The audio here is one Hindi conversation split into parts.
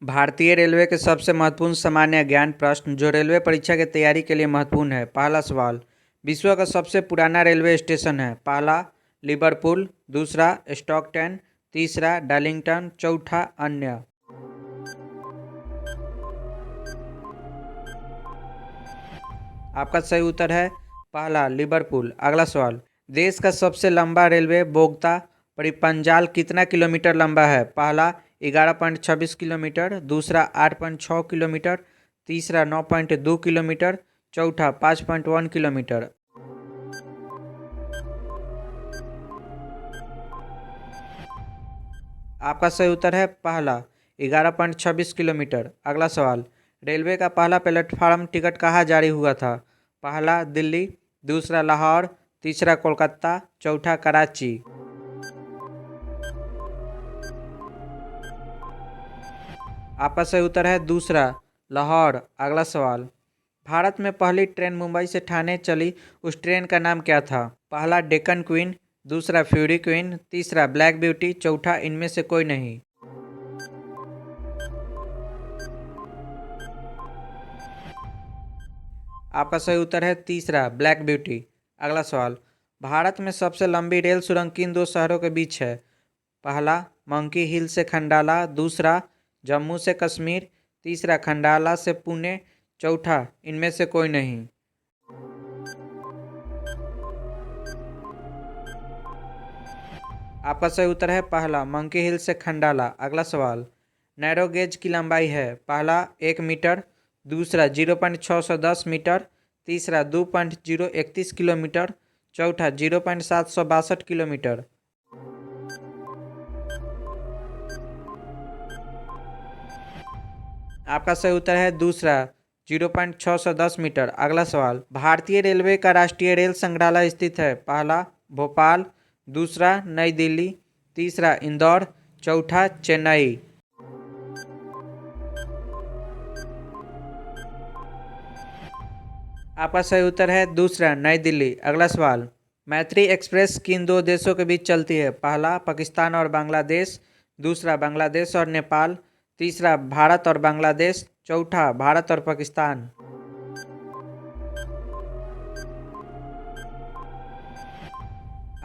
भारतीय रेलवे के सबसे महत्वपूर्ण सामान्य ज्ञान प्रश्न जो रेलवे परीक्षा की तैयारी के लिए महत्वपूर्ण है। पहला सवाल, विश्व का सबसे पुराना रेलवे स्टेशन है। पहला लिवरपूल, दूसरा स्टॉकटन, तीसरा डार्लिंगटन, चौथा अन्य। आपका सही उत्तर है पहला लिवरपूल। अगला सवाल, देश का सबसे लंबा रेलवे बोगदा परिपंजाल कितना किलोमीटर लंबा है। पहला 11.26 किलोमीटर, दूसरा 8.6 किलोमीटर, तीसरा 9.2 किलोमीटर, चौथा 5.1 किलोमीटर। आपका सही उत्तर है पहला 11.26 किलोमीटर। अगला सवाल, रेलवे का पहला प्लेटफार्म टिकट कहाँ जारी हुआ था। पहला दिल्ली, दूसरा लाहौर, तीसरा कोलकाता, चौथा कराची। आपका सही उत्तर है दूसरा लाहौर। अगला सवाल, भारत में पहली ट्रेन मुंबई से ठाणे चली उस ट्रेन का नाम क्या था। पहला डेक्कन क्वीन, दूसरा फ्यूरी क्वीन, तीसरा ब्लैक ब्यूटी, चौथा इनमें से कोई नहीं। आपका सही उत्तर है तीसरा ब्लैक ब्यूटी। अगला सवाल, भारत में सबसे लंबी रेल सुरंग किन दो शहरों के बीच है। पहला मंकी हिल से खंडाला, दूसरा जम्मू से कश्मीर, तीसरा खंडाला से पुणे, चौथा इनमें से कोई नहीं। आपका सही उत्तर है पहला मंकी हिल से खंडाला। अगला सवाल, नैरो गेज की लंबाई है। पहला 1 मीटर, दूसरा 0.610 मीटर, तीसरा 2.031 किलोमीटर, चौथा 0.762 किलोमीटर। आपका सही उत्तर है दूसरा 0.610 मीटर। अगला सवाल, भारतीय रेलवे का राष्ट्रीय रेल संग्रहालय स्थित है। पहला भोपाल, दूसरा नई दिल्ली, तीसरा इंदौर, चौथा चेन्नई। आपका सही उत्तर है दूसरा नई दिल्ली। अगला सवाल, मैत्री एक्सप्रेस किन दो देशों के बीच चलती है। पहला पाकिस्तान और बांग्लादेश, दूसरा बांग्लादेश और नेपाल, तीसरा भारत और बांग्लादेश, चौथा भारत और पाकिस्तान।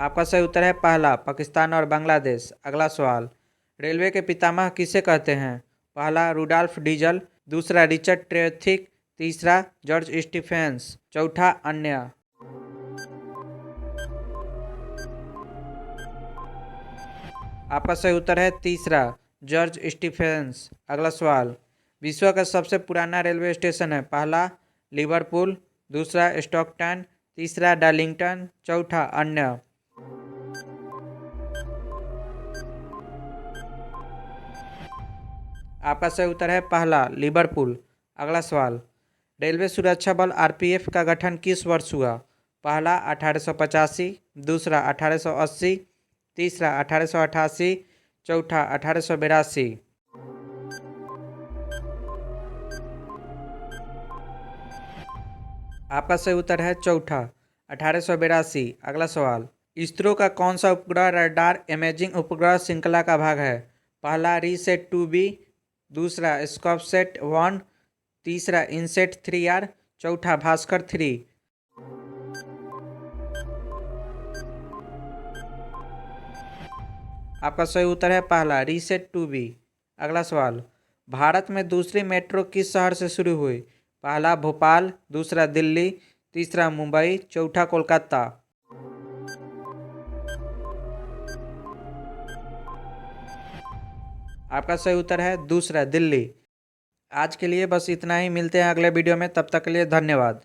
आपका सही उत्तर है पहला पाकिस्तान और बांग्लादेश। अगला सवाल, रेलवे के पितामह किसे कहते हैं। पहला रुडॉल्फ डीजल, दूसरा रिचर्ड ट्रेथिक, तीसरा जॉर्ज स्टीफेंस, चौथा अन्य। आपका सही उत्तर है तीसरा जॉर्ज स्टीफेंस। अगला सवाल, विश्व का सबसे पुराना रेलवे स्टेशन है। पहला लिवरपूल, दूसरा स्टॉकटन, तीसरा डार्लिंगटन, चौथा अन्य। आपका सही उत्तर है पहला लिवरपूल। अगला सवाल, रेलवे सुरक्षा बल आरपीएफ का गठन किस वर्ष हुआ। पहला 1885, दूसरा 1880, तीसरा 1888, चौथा 1882। आपका सही उत्तर है चौथा 1882। अगला सवाल, इसरो का कौन सा उपग्रह रडार इमेजिंग उपग्रह श्रृंखला का भाग है। पहला रीसेट 2B, दूसरा स्कॉपसेट 1, तीसरा इनसेट 3R, चौथा भास्कर 3। आपका सही उत्तर है पहला रीसेट 2B। अगला सवाल, भारत में दूसरी मेट्रो किस शहर से शुरू हुई। पहला भोपाल, दूसरा दिल्ली, तीसरा मुंबई, चौथा कोलकाता। आपका सही उत्तर है दूसरा दिल्ली। आज के लिए बस इतना ही, मिलते हैं अगले वीडियो में, तब तक के लिए धन्यवाद।